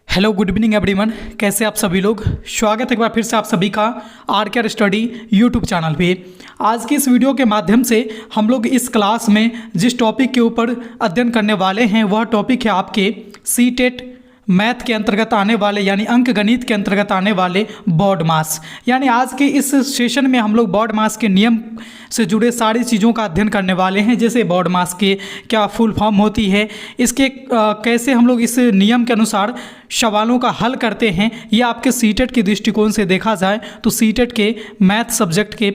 Hello good evening everyone, कैसे आप सभी लोग। स्वागत है एक बार फिर से आप सभी का आर के आर स्टडी यूट्यूब चैनल पे। आज की इस वीडियो के माध्यम से हम लोग इस क्लास में जिस टॉपिक के ऊपर अध्ययन करने वाले हैं वह टॉपिक है आपके सीटेट मैथ के अंतर्गत आने वाले यानी अंक गणित के अंतर्गत आने वाले बॉड मास। यानी आज के इस सेशन में हम लोग बॉड मास के नियम से जुड़े सारी चीज़ों का अध्ययन करने वाले हैं। जैसे बॉड मास के क्या फुल फॉर्म होती है, इसके कैसे हम लोग इस नियम के अनुसार सवालों का हल करते हैं। ये आपके सीटेट के दृष्टिकोण से देखा जाए तो सीटेट के मैथ सब्जेक्ट के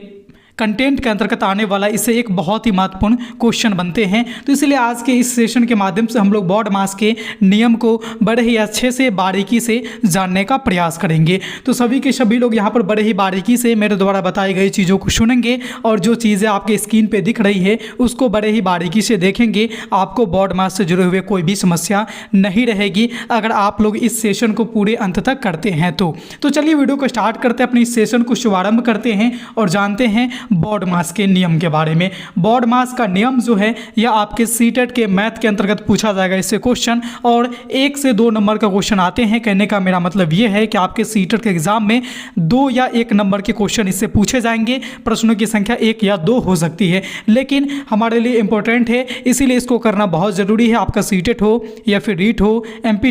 कंटेंट के अंतर्गत आने वाला इससे एक बहुत ही महत्वपूर्ण क्वेश्चन बनते हैं। तो इसलिए आज के इस सेशन के माध्यम से हम लोग बॉड मास के नियम को बड़े ही अच्छे से बारीकी से जानने का प्रयास करेंगे। तो सभी के सभी लोग यहाँ पर बड़े ही बारीकी से मेरे द्वारा बताई गई चीज़ों को सुनेंगे और जो चीज़ें आपके स्क्रीन पे दिख रही है उसको बड़े ही बारीकी से देखेंगे। आपको बॉड मास से जुड़े हुए कोई भी समस्या नहीं रहेगी अगर आप लोग इस सेशन को पूरे अंत तक करते हैं तो चलिए वीडियो को स्टार्ट करते हैं, अपने इस सेशन को शुभारंभ करते हैं और जानते हैं बॉड मास के नियम के बारे में। बॉड मास का नियम जो है यह आपके सीटेट के मैथ के अंतर्गत पूछा जाएगा इससे क्वेश्चन, और 1 से 2 नंबर का क्वेश्चन आते हैं। कहने का मेरा मतलब यह है कि आपके सीटेट के एग्जाम में 2 या 1 नंबर के क्वेश्चन इससे पूछे जाएंगे। प्रश्नों की संख्या 1 या 2 हो सकती है, लेकिन हमारे लिए इंपॉर्टेंट है इसीलिए इसको करना बहुत ज़रूरी है। आपका सीटेट हो या फिर रीट हो, एमपी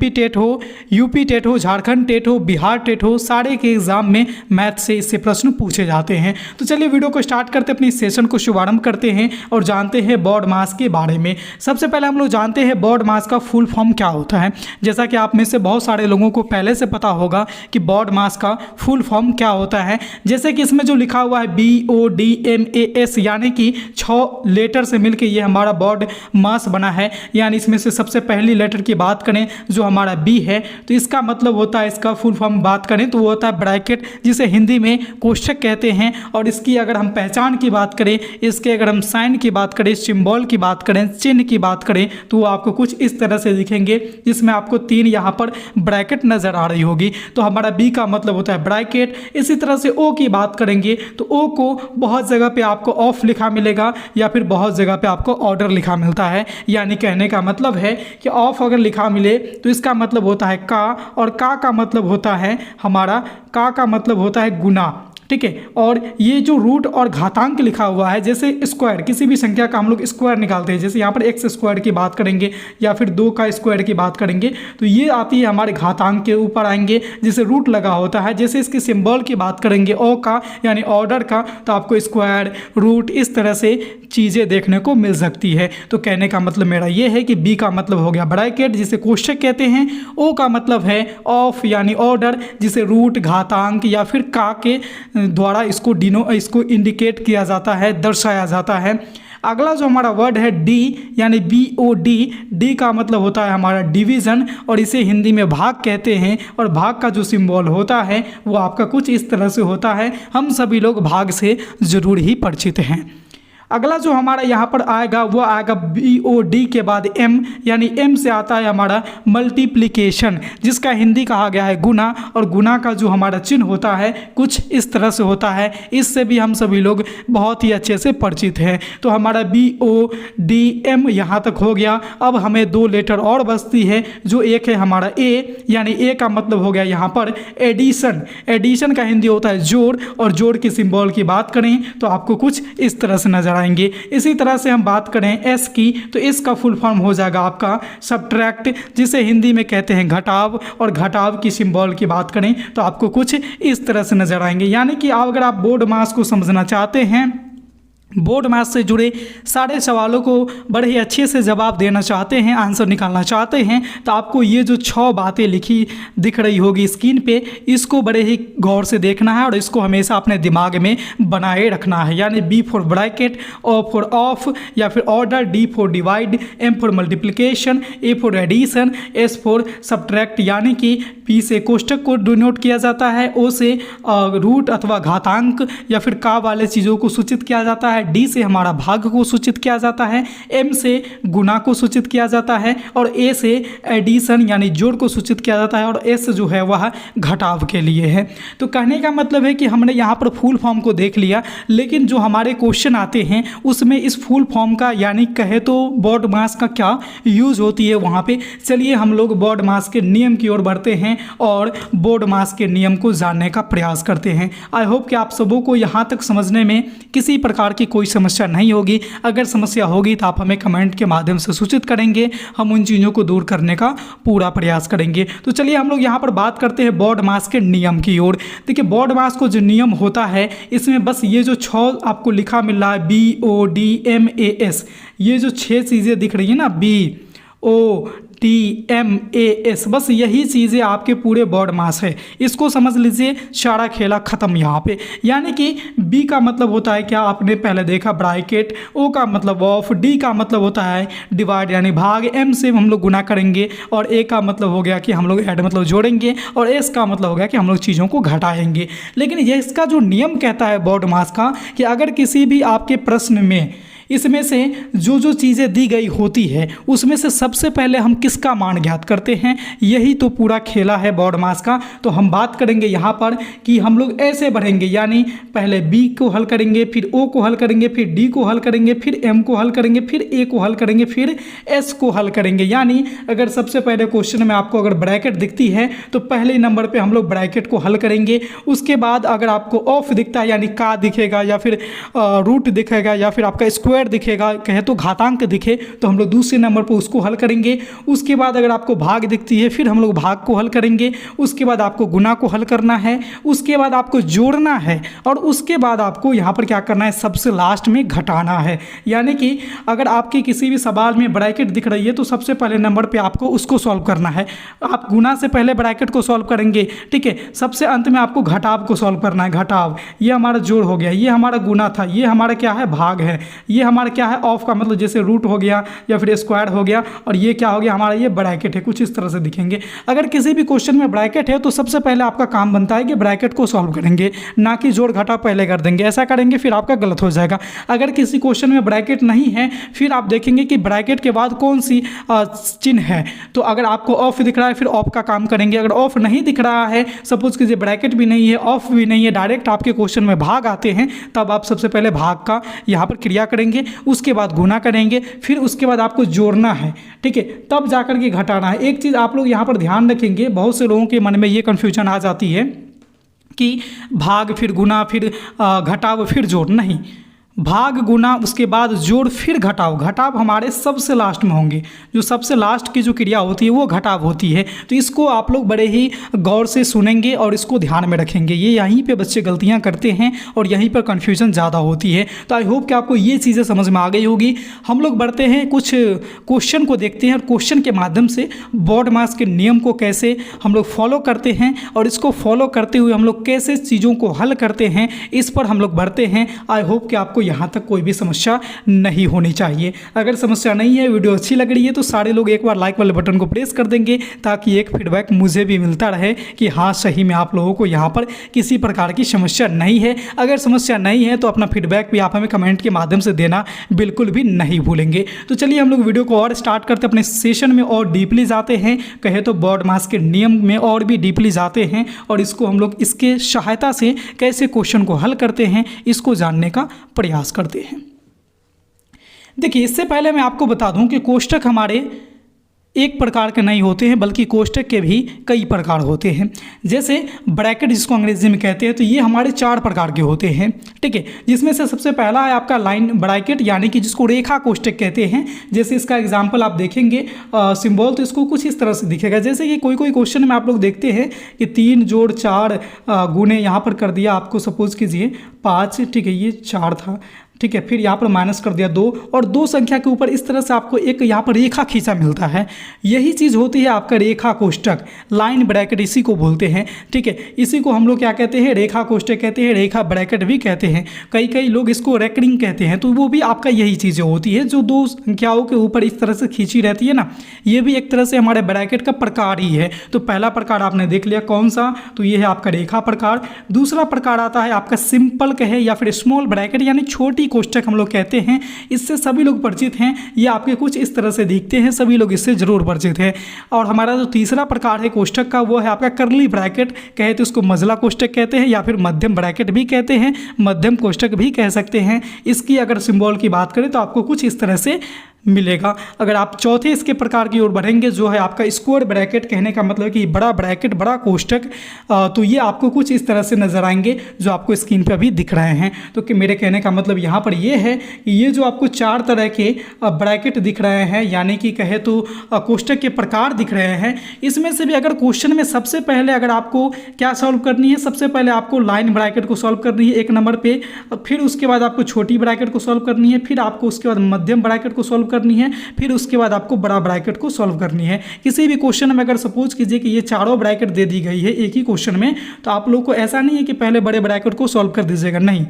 टेट हो, यूपी टेट हो, झारखंड टेट हो, बिहार टेट हो, सारे के एग्जाम में मैथ से इससे प्रश्न पूछे जाते हैं। तो चलिए वीडियो को स्टार्ट करते हैं, अपनी सेशन को शुभारंभ करते हैं और जानते हैं बॉड मास के बारे में। सबसे पहले हम लोग जानते हैं बॉड मास का फुल फॉर्म क्या होता है। जैसा कि आप में से बहुत सारे लोगों को पहले से पता होगा कि बॉड मास का फुल फॉर्म क्या होता है। जैसे कि इसमें जो लिखा हुआ है BODMAS यानी कि 6 लेटर से मिलकर ये हमारा बॉड मास बना है। यानी इसमें से सबसे पहली लेटर की बात करें जो हमारा B है तो इसका मतलब होता है, इसका फुल फॉर्म बात करें तो वो होता है ब्रैकेट, जिसे हिंदी में कोष्ठक कहते हैं। और इसकी अगर हम पहचान की बात करें, इसके अगर हम साइन की बात करें, सिंबल की बात करें, चिन्ह की बात करें तो वो आपको कुछ इस तरह से दिखेंगे, जिसमें आपको 3 यहाँ पर ब्रैकेट नजर आ रही होगी। तो हमारा बी का मतलब होता है ब्रैकेट। इसी तरह से ओ की बात करेंगे तो ओ को बहुत जगह पे आपको ऑफ लिखा मिलेगा या फिर बहुत जगह पे आपको ऑर्डर लिखा मिलता है। यानी कहने का मतलब है कि ऑफ अगर लिखा मिले तो इसका मतलब होता है का, और का मतलब होता है हमारा, का मतलब होता है गुना। ठीक है, और ये जो रूट और घातांक लिखा हुआ है, जैसे स्क्वायर, किसी भी संख्या का हम लोग स्क्वायर निकालते हैं, जैसे यहाँ पर x स्क्वायर की बात करेंगे या फिर 2 का स्क्वायर की बात करेंगे तो ये आती है हमारे घातांक के ऊपर आएंगे जिसे रूट लगा होता है। जैसे इसके सिंबल की बात करेंगे ओ का यानी ऑर्डर का, तो आपको स्क्वायर, रूट इस तरह से चीज़ें देखने को मिल सकती है। तो कहने का मतलब मेरा ये है कि बी का मतलब हो गया ब्रैकेट जिसे कोष्ठक कहते हैं, ओ का मतलब है ऑफ यानी ऑर्डर जिसे रूट, घातांक या फिर का के द्वारा इसको इंडिकेट किया जाता है, दर्शाया जाता है। अगला जो हमारा वर्ड है डी यानी BOD, डी का मतलब होता है हमारा डिवीज़न और इसे हिंदी में भाग कहते हैं। और भाग का जो सिंबल होता है वो आपका कुछ इस तरह से होता है। हम सभी लोग भाग से ज़रूर ही परिचित हैं। अगला जो हमारा यहाँ पर आएगा वो आएगा BOD के बाद M, यानी M से आता है हमारा मल्टीप्लिकेशन, जिसका हिंदी कहा गया है गुना। और गुना का जो हमारा चिन्ह होता है कुछ इस तरह से होता है। इससे भी हम सभी लोग बहुत ही अच्छे से परिचित हैं। तो हमारा BODM यहाँ तक हो गया। अब हमें 2 लेटर और बचती है, जो एक है हमारा A, यानी A का मतलब हो गया यहाँ पर एडिशन। एडिशन का हिंदी होता है जोड़, और जोड़ के सिंबल की बात करें तो आपको कुछ इस तरह से नजर आएंगे। इसी तरह से हम बात करें एस की तो इसका फुल फॉर्म हो जाएगा आपका सब्ट्रैक्ट, जिसे हिंदी में कहते हैं घटाव। और घटाव की सिंबल की बात करें तो आपको कुछ इस तरह से नजर आएंगे। यानी कि अगर आप बोर्ड मास को समझना चाहते हैं, बोर्ड मैथ से जुड़े सारे सवालों को बड़े ही अच्छे से जवाब देना चाहते हैं, आंसर निकालना चाहते हैं, तो आपको ये जो 6 बातें लिखी दिख रही होगी स्क्रीन पे, इसको बड़े ही गौर से देखना है और इसको हमेशा अपने दिमाग में बनाए रखना है। यानी B for bracket, O for of या फिर order, D for divide, M for multiplication, A for addition, S for subtract यानी कि P से कोष्ठक को डिनोट किया जाता है, O से रूट अथवा घातांक या फिर का वाले चीज़ों को सूचित किया जाता है, है, डी से हमारा भाग को सूचित किया जाता है, एम से गुना को सूचित किया जाता है और ए से एडिशन यानी जोड़ को सूचित किया जाता है और एस जो है वह घटाव के लिए है। तो कहने का मतलब है कि हमने यहाँ पर फुल फॉर्म को देख लिया, लेकिन जो हमारे क्वेश्चन आते हैं उसमें इस फुल फॉर्म का यानी कहे तो बॉड मास का क्या यूज होती है वहाँ पे। चलिए हम लोग बॉड मास के नियम की ओर बढ़ते हैं और बॉड मास के नियम को जानने का प्रयास करते हैं। आई होप कि आप सबों को यहाँ तक समझने में किसी प्रकार की कोई समस्या नहीं होगी। अगर समस्या होगी तो आप हमें कमेंट के माध्यम से सूचित करेंगे, हम उन चीज़ों को दूर करने का पूरा प्रयास करेंगे। तो चलिए हम लोग यहाँ पर बात करते हैं बॉड मास के नियम की ओर। देखिए बॉड मास को जो नियम होता है इसमें बस ये जो 6 आपको लिखा मिल रहा है BODMAS, ये जो 6 चीज़ें दिख रही है ना BODMAS, बस यही चीज़ें आपके पूरे बॉड मास है। इसको समझ लीजिए, सारा खेला ख़त्म यहाँ पे। यानी कि B का मतलब होता है क्या, आपने पहले देखा ब्रैकेट, O का मतलब ऑफ, D का मतलब होता है डिवाइड यानी भाग, M से हम लोग गुना करेंगे और A का मतलब हो गया कि हम लोग ऐड मतलब जोड़ेंगे और S का मतलब हो गया कि हम लोग चीज़ों को घटाएंगे। लेकिन ये इसका जो नियम कहता है बॉड मास का कि अगर किसी भी आपके प्रश्न में इसमें से जो जो चीज़ें दी गई होती है उसमें से सबसे पहले हम किसका मान ज्ञात करते हैं, यही तो पूरा खेला है बॉड मास का। तो हम बात करेंगे यहाँ पर कि हम लोग ऐसे बढ़ेंगे, यानी पहले B को हल करेंगे, फिर O को हल करेंगे, फिर D को हल करेंगे, फिर M को हल करेंगे, फिर A को हल करेंगे, फिर S को हल करेंगे। यानी अगर सबसे पहले क्वेश्चन में आपको अगर ब्रैकेट दिखती है तो पहले नंबर पर हम लोग ब्रैकेट को हल करेंगे। उसके बाद अगर आपको ऑफ दिखता है यानी का दिखेगा या फिर रूट दिखेगा या फिर आपका स्क्वायर दिखेगा, कहे तो घातांक दिखे, तो हम लोग दूसरे नंबर पर उसको हल करेंगे। उसके बाद अगर आपको भाग दिखती है फिर हम लोग भाग को हल करेंगे। उसके बाद आपको गुना को हल करना है, उसके बाद आपको जोड़ना है और उसके बाद आपको यहाँ पर क्या करना है, सबसे लास्ट में घटाना है। यानी कि अगर आपके किसी भी सवाल में ब्रैकेट दिख रही है तो सबसे पहले नंबर पर आपको उसको सॉल्व करना है। आप गुना से पहले ब्रैकेट को सॉल्व करेंगे, ठीक है। सबसे अंत में आपको घटाव को सॉल्व करना है। घटाव ये हमारा जोड़ हो गया, ये हमारा गुना था, ये हमारा क्या है भाग है, ये हमारा क्या है ऑफ का मतलब जैसे रूट हो गया या फिर स्क्वायर हो गया और ये क्या हो गया हमारा ये ब्रैकेट है। कुछ इस तरह से दिखेंगे। अगर किसी भी क्वेश्चन में ब्रैकेट है तो सबसे पहले आपका काम बनता है कि ब्रैकेट को सॉल्व करेंगे, ना कि जोड़ घटाव पहले कर देंगे। ऐसा करेंगे फिर आपका गलत हो जाएगा। अगर किसी क्वेश्चन में ब्रैकेट नहीं है फिर आप देखेंगे कि ब्रैकेट के बाद कौन सी चिन्ह है। तो अगर आपको ऑफ दिख रहा है फिर ऑफ का काम करेंगे। अगर ऑफ नहीं दिख रहा है, सपोज कीजिए ब्रैकेट भी नहीं है ऑफ भी नहीं है, डायरेक्ट आपके क्वेश्चन में भाग आते हैं, तब आप सबसे पहले भाग का यहाँ पर क्रिया करेंगे, उसके बाद गुना करेंगे, फिर उसके बाद आपको जोड़ना है, ठीक है, तब जाकर के घटाना है। एक चीज़ आप लोग यहाँ पर ध्यान रखेंगे, बहुत से लोगों के मन में ये कन्फ्यूजन आ जाती है कि भाग फिर गुना फिर घटाव फिर जोड़। नहीं, भाग गुना उसके बाद जोड़ फिर घटाव। घटाव हमारे सबसे लास्ट में होंगे, जो सबसे लास्ट की जो क्रिया होती है वो घटाव होती है। तो इसको आप लोग बड़े ही गौर से सुनेंगे और इसको ध्यान में रखेंगे। ये यहीं पे बच्चे गलतियां करते हैं और यहीं पर कन्फ्यूजन ज़्यादा होती है। तो आई होप कि आपको ये चीज़ें समझ में आ गई होगी। हम लोग बढ़ते हैं, कुछ क्वेश्चन को देखते हैं और क्वेश्चन के माध्यम से बॉड मास के नियम को कैसे हम लोग फॉलो करते हैं और इसको फॉलो करते हुए हम लोग कैसे चीज़ों को हल करते हैं, इस पर हम लोग बढ़ते हैं। आई होप कि आपको यहाँ तक कोई भी समस्या नहीं होनी चाहिए। अगर समस्या नहीं है, वीडियो अच्छी लग रही है तो सारे लोग एक बार लाइक वाले बटन को प्रेस कर देंगे ताकि एक फीडबैक मुझे भी मिलता रहे कि हाँ सही में आप लोगों को यहाँ पर किसी प्रकार की समस्या नहीं है। अगर समस्या नहीं है तो अपना फीडबैक भी आप हमें कमेंट के माध्यम से देना बिल्कुल भी नहीं भूलेंगे। तो चलिए हम लोग वीडियो को और स्टार्ट करते अपने सेशन में और डीपली जाते हैं, कहे तो बॉड मास के नियम में और भी डीपली जाते हैं और इसको हम लोग इसके सहायता से कैसे क्वेश्चन को हल करते हैं इसको जानने का प्रयास करते हैं। देखिए, इससे पहले मैं आपको बता दूं कि कोष्ठक हमारे एक प्रकार के नहीं होते हैं, बल्कि कोष्ठक के भी कई प्रकार होते हैं। जैसे ब्रैकेट जिसको अंग्रेजी में कहते हैं, तो ये हमारे 4 प्रकार के होते हैं, ठीक है। जिसमें से सबसे पहला है आपका लाइन ब्रैकेट, यानी कि जिसको रेखा कोष्ठक कहते हैं। जैसे इसका एग्जाम्पल आप देखेंगे सिंबल, तो इसको कुछ इस तरह से दिखेगा। जैसे कि कोई क्वेश्चन में आप लोग देखते हैं कि 3 जोड़ 4 गुने यहाँ पर कर दिया आपको, सपोज कीजिए 5, ठीक है, ये 4 था, ठीक है, फिर यहाँ पर माइनस कर दिया 2 और 2 संख्या के ऊपर इस तरह से आपको एक यहाँ पर रेखा खींचा मिलता है। यही चीज़ होती है आपका रेखा कोष्ठक, लाइन ब्रैकेट इसी को बोलते हैं, ठीक है। इसी को हम लोग क्या कहते हैं, रेखा कोष्ठक कहते हैं, रेखा ब्रैकेट भी कहते हैं। कई लोग इसको रेकरिंग कहते हैं। तो वो भी आपका यही चीज़ें होती है जो 2 संख्याओं के ऊपर इस तरह से खींची रहती है ना, ये भी एक तरह से हमारे ब्रैकेट का प्रकार ही है। तो पहला प्रकार आपने देख लिया कौन सा, तो ये है आपका रेखा प्रकार। दूसरा प्रकार आता है आपका सिंपल कहे या फिर स्मॉल ब्रैकेट, यानी छोटी कोष्टक हम लोग कहते हैं, इससे सभी लोग परिचित हैं। ये आपके कुछ इस तरह से दिखते हैं, सभी लोग इससे जरूर परिचित हैं। और हमारा जो तीसरा प्रकार है कोष्टक का वो है आपका कर्ली ब्रैकेट, कहे तो इसको मझला कोष्टक कहते हैं या फिर मध्यम ब्रैकेट भी कहते हैं, मध्यम कोष्टक भी कह सकते हैं। इसकी अगर सिंबल की बात करें तो आपको कुछ इस तरह से मिलेगा। अगर आप चौथे इसके प्रकार की ओर बढ़ेंगे जो है आपका स्क्वायर ब्रैकेट, कहने का मतलब कि बड़ा ब्रैकेट, बड़ा कोष्टक, तो ये आपको कुछ इस तरह से नजर आएंगे जो आपको स्क्रीन पर अभी दिख रहे हैं। तो कि मेरे कहने का मतलब यहाँ पर ये है कि ये जो आपको 4 तरह के ब्रैकेट दिख रहे हैं, यानी कि कहे तो कोष्टक के प्रकार दिख रहे हैं, इसमें से भी अगर क्वेश्चन में सबसे पहले अगर आपको क्या सॉल्व करनी है, सबसे पहले आपको लाइन ब्रैकेट को सॉल्व करनी है 1 नंबर पे, फिर उसके बाद आपको छोटी ब्रैकेट को सॉल्व करनी है, फिर आपको उसके बाद मध्यम ब्रैकेट को सॉल्व करनी है, फिर उसके बाद आपको बड़ा ब्रैकेट को सॉल्व करनी है। किसी भी क्वेश्चन में अगर सपोज कीजिए कि ये चारों ब्रैकेट दे दी गई है एक ही क्वेश्चन में, तो आप लोग को ऐसा नहीं है कि पहले बड़े ब्रैकेट को सॉल्व कर दीजिएगा, नहीं,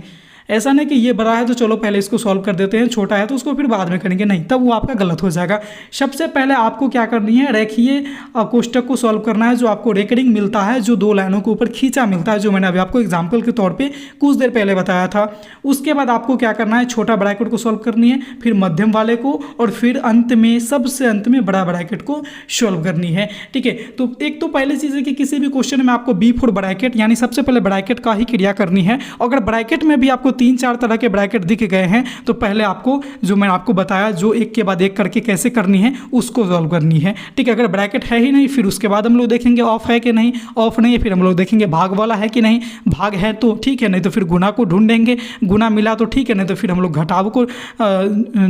ऐसा नहीं कि ये बड़ा है तो चलो पहले इसको सॉल्व कर देते हैं, छोटा है तो उसको फिर बाद में करेंगे, नहीं, तब वो आपका गलत हो जाएगा। सबसे पहले आपको क्या करनी है, रेखीय कोष्टक को सॉल्व करना है, जो आपको रेकरिंग मिलता है, जो 2 लाइनों के ऊपर खींचा मिलता है, जो मैंने अभी आपको एग्जाम्पल के तौर पर कुछ देर पहले बताया था। उसके बाद आपको क्या करना है, छोटा ब्रैकेट को सॉल्व करनी है, फिर मध्यम वाले को, और फिर अंत में, सबसे अंत में बड़ा ब्रैकेट को सॉल्व करनी है। ठीक है, तो एक तो पहली चीज़ है कि किसी भी क्वेश्चन में आपको B4 ब्रैकेट यानी सबसे पहले ब्रैकेट का ही क्रिया करनी है। अगर ब्रैकेट में भी आपको 3-4 तरह के ब्रैकेट दिख गए हैं तो पहले आपको, जो मैंने आपको बताया, जो एक के बाद एक करके कैसे करनी है उसको सॉल्व करनी है। ठीक है, अगर ब्रैकेट है ही नहीं फिर उसके बाद हम लोग देखेंगे ऑफ है कि नहीं, ऑफ नहीं है फिर हम लोग देखेंगे भाग वाला है कि नहीं, भाग है तो ठीक है, नहीं तो फिर गुना को ढूंढेंगे, गुना मिला तो ठीक है, नहीं तो फिर हम लोग घटाव को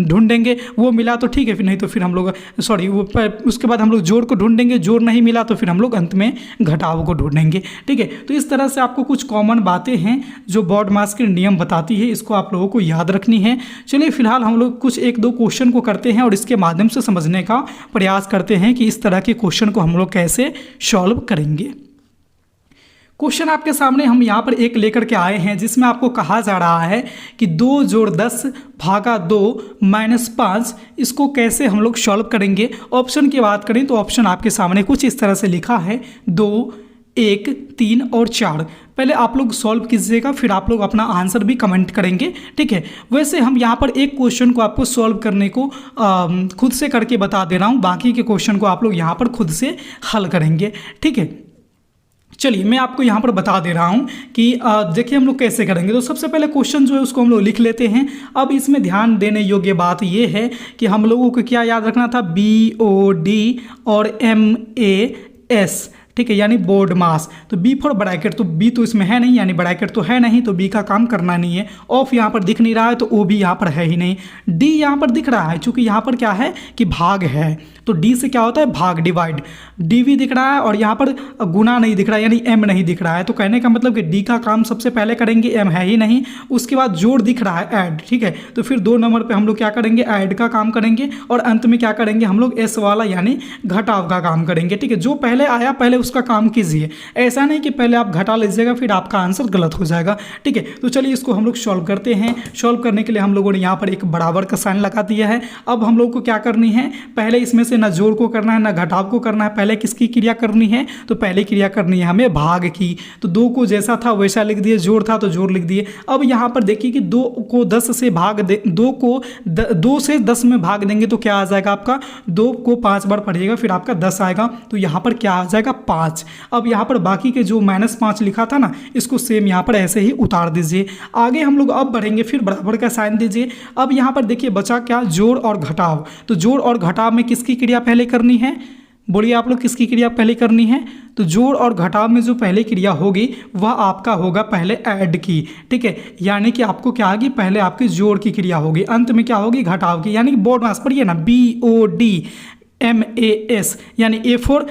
ढूंढेंगे, वो मिला तो ठीक है, फिर नहीं तो फिर हम लोग उसके बाद हम लोग जोड़ को ढूंढेंगे, जोड़ नहीं मिला तो फिर हम लोग अंत में घटाव को ढूंढेंगे। ठीक है, तो इस तरह से आपको कुछ कॉमन बातें हैं जो बोर्ड मास के नियम बताती है, इसको आप लोगों को याद रखनी है। चलिए फिलहाल हम लोग कुछ 1-2 क्वेश्चन को करते हैं और इसके माध्यम से समझने का प्रयास करते हैं कि इस तरह के क्वेश्चन को हम लोग कैसे सॉल्व करेंगे। क्वेश्चन आपके सामने हम यहाँ पर एक लेकर के आए हैं जिसमें आपको कहा जा रहा है कि 2 जोड़ 10 भागा 2 माइनस 5, इसको कैसे हम लोग सॉल्व करेंगे। ऑप्शन की बात करें तो ऑप्शन आपके सामने कुछ इस तरह से लिखा है 2, 1, 3 और 4। पहले आप लोग सॉल्व कीजिएगा, फिर आप लोग अपना आंसर भी कमेंट करेंगे। ठीक है, वैसे हम यहाँ पर एक क्वेश्चन को आपको सॉल्व करने को खुद से करके बता दे रहा हूँ, बाकी के क्वेश्चन को आप लोग यहाँ पर खुद से हल करेंगे। ठीक है, चलिए मैं आपको यहाँ पर बता दे रहा हूँ कि देखिए हम लोग कैसे करेंगे। तो सबसे पहले क्वेश्चन जो है उसको हम लोग लिख लेते हैं। अब इसमें ध्यान देने योग्य बात ये है कि हम लोगों को क्या याद रखना था, BOD और MAS। ठीक है, यानी बोर्ड मास। तो B4 ब्रैकेट, तो B तो इसमें है नहीं, यानी ब्रैकेट तो है नहीं, तो B का काम करना नहीं है। ऑफ यहाँ पर दिख नहीं रहा है तो O भी यहाँ पर है ही नहीं। D यहाँ पर दिख रहा है, चूंकि यहाँ पर क्या है कि भाग है, तो D से क्या होता है, भाग, डिवाइड। D भी दिख रहा है और यहाँ पर गुना नहीं दिख रहा है, यानी M नहीं दिख रहा है। तो कहने का मतलब कि D का काम सबसे पहले करेंगे, M है ही नहीं। उसके बाद जोड़ दिख रहा है, ऐड। ठीक है, तो फिर 2 नंबर पर हम लोग क्या करेंगे, ऐड का काम करेंगे, और अंत में क्या करेंगे हम लोग, S वाला यानी घटाव का काम करेंगे। ठीक है, जो पहले आया पहले उसका काम कीजिए, ऐसा नहीं कि पहले आप घटा लीजिएगा फिर आपका आंसर गलत हो जाएगा। ठीक है, तो चलिए इसको हम लोग सॉल्व करते हैं। सॉल्व करने के लिए हम लोगों ने यहाँ पर एक बराबर का साइन लगा दिया है। अब हम लोग को क्या करनी है, पहले इसमें से ना जोड़ को करना है ना घटाव को करना है, पहले किसकी क्रिया करनी है, तो पहले क्रिया करनी है हमें भाग की। तो 2 को जैसा था वैसा लिख दिए, जोड़ था तो जोड़ लिख दिए। अब यहाँ पर देखिए कि 2 को 10 से भाग दे, 2 को 2 से 10 में भाग देंगे तो क्या आ जाएगा आपका, 2 को 5 बार पढ़िएगा फिर आपका 10 आएगा, तो यहाँ पर क्या आ जाएगा, 5। अब यहाँ पर बाकी के जो -5 लिखा था ना, इसको सेम यहाँ पर ऐसे ही उतार दीजिए। आगे हम लोग अब बढ़ेंगे, फिर बराबर का साइन दीजिए। अब यहाँ पर देखिए बचा क्या, जोड़ और घटाव। तो जोड़ और घटाव में किसकी क्रिया पहले करनी है, बोलिए आप लोग किसकी क्रिया पहले करनी है। तो जोड़ और घटाव में जो पहले क्रिया होगी वह आपका होगा पहले ऐड की। ठीक है, यानी कि आपको क्या होगी, पहले आपकी जोड़ की क्रिया होगी, अंत में क्या होगी, घटाव की। यानी कि बोर्ड मास पढ़िए ना, BOD MAS, यानी A4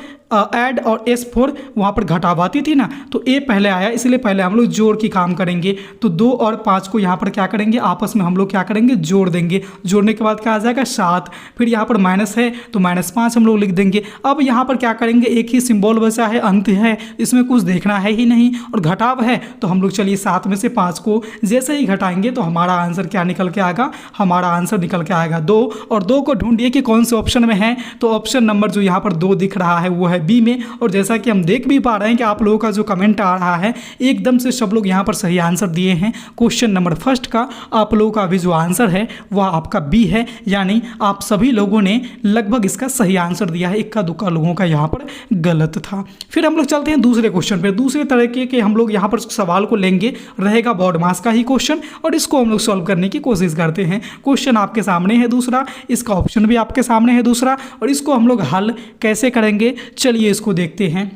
ऐड और S4 वहाँ पर घटाव आती थी ना, तो A पहले आया, इसलिए पहले हम लोग जोड़ की काम करेंगे। तो 2 और 5 को यहाँ पर क्या करेंगे, आपस में हम लोग क्या करेंगे, जोड़ देंगे। जोड़ने के बाद क्या आ जाएगा, 7। फिर यहाँ पर माइनस है तो -5 हम लोग लिख देंगे। अब यहाँ पर क्या करेंगे, एक ही सिंबल बचा है, अंत है, इसमें कुछ देखना है ही नहीं, और घटाव है तो हम लोग चलिए 7 में से 5 को जैसे ही घटाएंगे तो हमारा आंसर क्या निकल के आएगा, हमारा आंसर निकल के आएगा 2। और 2 को ढूंढिए कि कौन से ऑप्शन में है। तो ऑप्शन नंबर जो यहाँ पर 2 दिख रहा है वो है बी में। और जैसा कि हम देख भी पा रहे हैं कि आप लोगों का जो कमेंट आ रहा है एकदम से सब लोग यहाँ पर सही आंसर दिए हैं। क्वेश्चन नंबर फर्स्ट का आप लोगों का भी जो आंसर है वह आपका बी है, यानी आप सभी लोगों ने लगभग इसका सही आंसर दिया है। इक्का दुक्का लोगों का यहाँ पर गलत था। फिर हम लोग चलते हैं दूसरे क्वेश्चन पे। दूसरे तरीके के हम लोग यहाँ पर सवाल को लेंगे, रहेगा बॉड मास का ही क्वेश्चन, और इसको हम लोग सॉल्व करने की कोशिश करते हैं। क्वेश्चन आपके सामने है दूसरा, इसका ऑप्शन भी आपके सामने है दूसरा, और इसको हम लोग हल कैसे करेंगे चलिए इसको देखते हैं।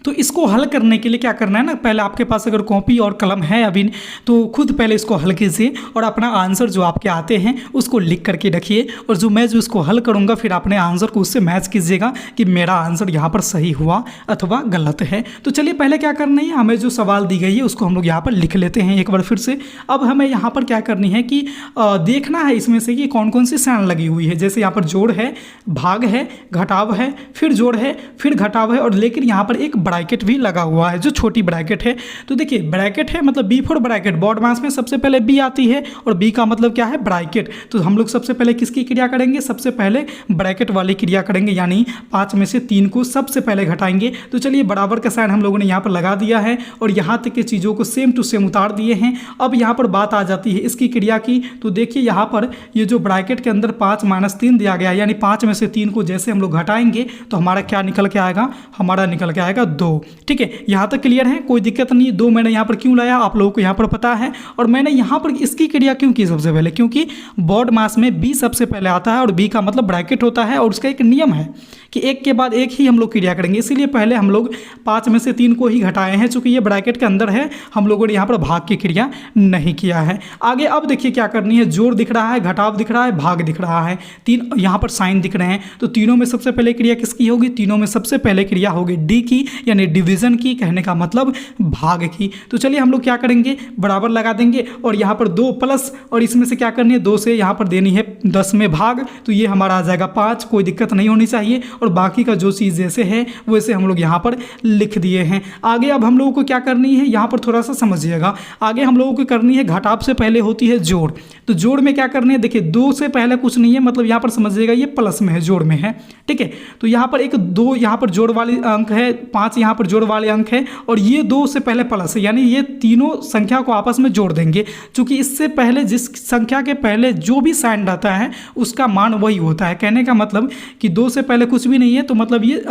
तो इसको हल करने के लिए क्या करना है ना, पहले आपके पास अगर कॉपी और कलम है अभी तो खुद पहले इसको हल कीजिए और अपना आंसर जो आपके आते हैं उसको लिख करके रखिए, और जो इसको हल करूंगा फिर अपने आंसर को उससे मैच कीजिएगा कि मेरा आंसर यहाँ पर सही हुआ अथवा गलत है। तो चलिए पहले क्या करना है, हमें जो सवाल दी गई है उसको हम लोग यहाँ पर लिख लेते हैं एक बार फिर से। अब हमें यहाँ पर क्या करनी है कि देखना है इसमें से कि कौन कौन सी साइन लगी हुई है। जैसे यहाँ पर जोड़ है, भाग है, घटाव है, फिर जोड़ है, फिर घटाव है, और लेकिन यहाँ पर एक ब्रैकेट भी लगा हुआ है जो छोटी ब्रैकेट है। तो देखिए ब्रैकेट है मतलब बी फॉर ब्रैकेट, बॉड मास में सबसे पहले बी आती है और बी का मतलब क्या है ब्रैकेट। तो हम लोग सबसे पहले किसकी क्रिया करेंगे, सबसे पहले ब्रैकेट वाली क्रिया करेंगे, यानी 5 में से 3 को सबसे पहले घटाएंगे। तो चलिए बराबर का साइन हम लोगों ने यहाँ पर लगा दिया है और यहाँ तक की चीज़ों को सेम टू सेम उतार दिए हैं। अब यहाँ पर बात आ जाती है इसकी क्रिया की। तो देखिए यहाँ पर ये जो ब्रैकेट के अंदर 5 - 3 दिया गया है, यानी 5 में से 3 को जैसे हम लोग घटाएंगे तो हमारा क्या निकल के आएगा, हमारा निकल के आएगा 2। ठीक है, यहाँ तक क्लियर है, कोई दिक्कत नहीं। 2 मैंने यहाँ पर क्यों लाया आप लोगों को यहाँ पर पता है। और मैंने यहाँ पर इसकी क्रिया क्यों की सबसे पहले, क्योंकि बॉड मास में बी सबसे पहले आता है और बी का मतलब ब्रैकेट होता है, और उसका एक नियम है कि एक के बाद एक ही हम लोग क्रिया करेंगे। इसीलिए पहले हम लोग 5 में से 3 को ही घटाए हैं, चूंकि ये ब्रैकेट के अंदर है, हम लोगों ने यहाँ पर भाग की क्रिया नहीं किया है। आगे अब देखिए क्या करनी है, जोड़ दिख रहा है, घटाव दिख रहा है, भाग दिख रहा है, 3 यहाँ पर साइन दिख रहे हैं। तो तीनों में सबसे पहले क्रिया किसकी होगी, तीनों में सबसे पहले क्रिया होगी डी की, यानी डिवीजन की, कहने का मतलब भाग की। तो चलिए हम लोग क्या करेंगे, बराबर लगा देंगे और यहाँ पर 2 प्लस, और इसमें से क्या करनी है 2 से यहाँ पर देनी है 10 में भाग, तो ये हमारा आ जाएगा 5। कोई दिक्कत नहीं होनी चाहिए, और बाकी का जो चीज़ जैसे है वैसे हम लोग यहाँ पर लिख दिए हैं। आगे अब हम लोगों को क्या करनी है, यहाँ पर थोड़ा सा समझिएगा। आगे हम लोगों को करनी है, घटाव से पहले होती है जोड़। तो जोड़ में क्या करनी है, देखिए 2 से पहले कुछ नहीं है, मतलब यहाँ पर समझिएगा ये प्लस में है, जोड़ में है। ठीक है, तो यहाँ पर एक 2 यहाँ पर जोड़ वाली अंक है, 5 यहाँ पर जोड़ वाले अंक है, और ये 2 से पहले प्लस है, यानी ये तीनों संख्या को आपस में जोड़ देंगे। चूंकि इससे पहले जिस संख्या के पहले जो भी साइन रहता है उसका मान वही होता है। कहने का मतलब कि 2 से पहले कुछ भी नहीं है, तो मतलब ये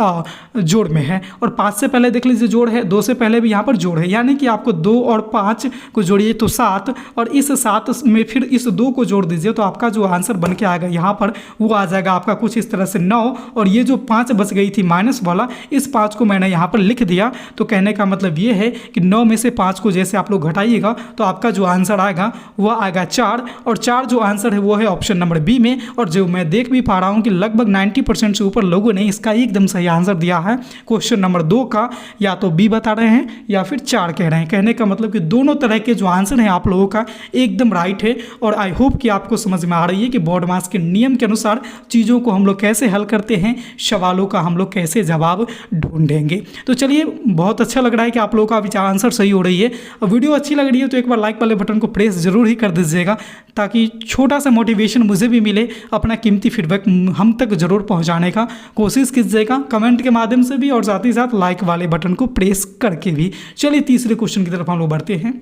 जोड़ में है। और 5 से पहले देख लीजिए जोड़ है, 2 से पहले भी यहाँ पर जोड़ है, यानी कि आपको 2 और 5 को जोड़िए तो 7, और इस 7 में फिर इस 2 को जोड़ दीजिए तो आपका जो आंसर बन के आएगा यहाँ पर वो आ जाएगा आपका कुछ इस तरह से 9। और ये जो 5 बच गई थी माइनस वाला, इस 5 को मैंने यहाँ पर लिख दिया। तो कहने का मतलब ये है कि 9 में से 5 को जैसे आप लोग घटाइएगा तो आपका जो आंसर आएगा वह आएगा 4, और 4 जो आंसर है वो है ऑप्शन नंबर बी में। और जो मैं देख भी पा रहा हूँ कि लगभग 90% से ऊपर लोगों ने इसका एकदम सही आंसर दिया है। क्वेश्चन नंबर 2 का या तो बी बता रहे हैं या फिर 4 कह रहे हैं। कहने का मतलब कि दोनों तरह के जो आंसर हैं आप लोगों का एकदम राइट है। और आई होप कि आपको समझ में आ रही है कि बॉड मास के नियम के अनुसार चीज़ों को हम लोग कैसे हल करते हैं, सवालों का हम लोग कैसे जवाब ढूंढेंगे। तो चलिए बहुत अच्छा लग रहा है कि आप लोगों का विचार आंसर सही हो रही है। वीडियो अच्छी लग रही है तो एक बार लाइक वाले बटन को प्रेस जरूर ही कर दीजिएगा, ताकि छोटा सा मोटिवेशन मुझे भी मिले, अपना कीमती फीडबैक हम तक जरूर पहुंचाने का कोशिश कीजिएगा, कमेंट के माध्यम से भी और साथ ही साथ लाइक वाले बटन को प्रेस करके भी। चलिए तीसरे क्वेश्चन की तरफ हम लोग बढ़ते हैं।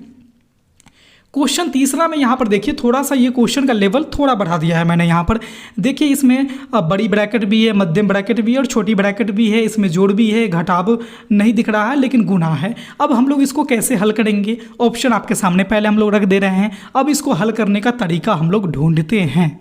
क्वेश्चन तीसरा में यहाँ पर देखिए थोड़ा सा ये क्वेश्चन का लेवल थोड़ा बढ़ा दिया है मैंने यहाँ पर। देखिए इसमें बड़ी ब्रैकेट भी है, मध्यम ब्रैकेट भी है और छोटी ब्रैकेट भी है, इसमें जोड़ भी है, घटाव नहीं दिख रहा है लेकिन गुना है। अब हम लोग इसको कैसे हल करेंगे, ऑप्शन आपके सामने पहले हम लोग रख दे रहे हैं। अब इसको हल करने का तरीका हम लोग ढूंढते हैं।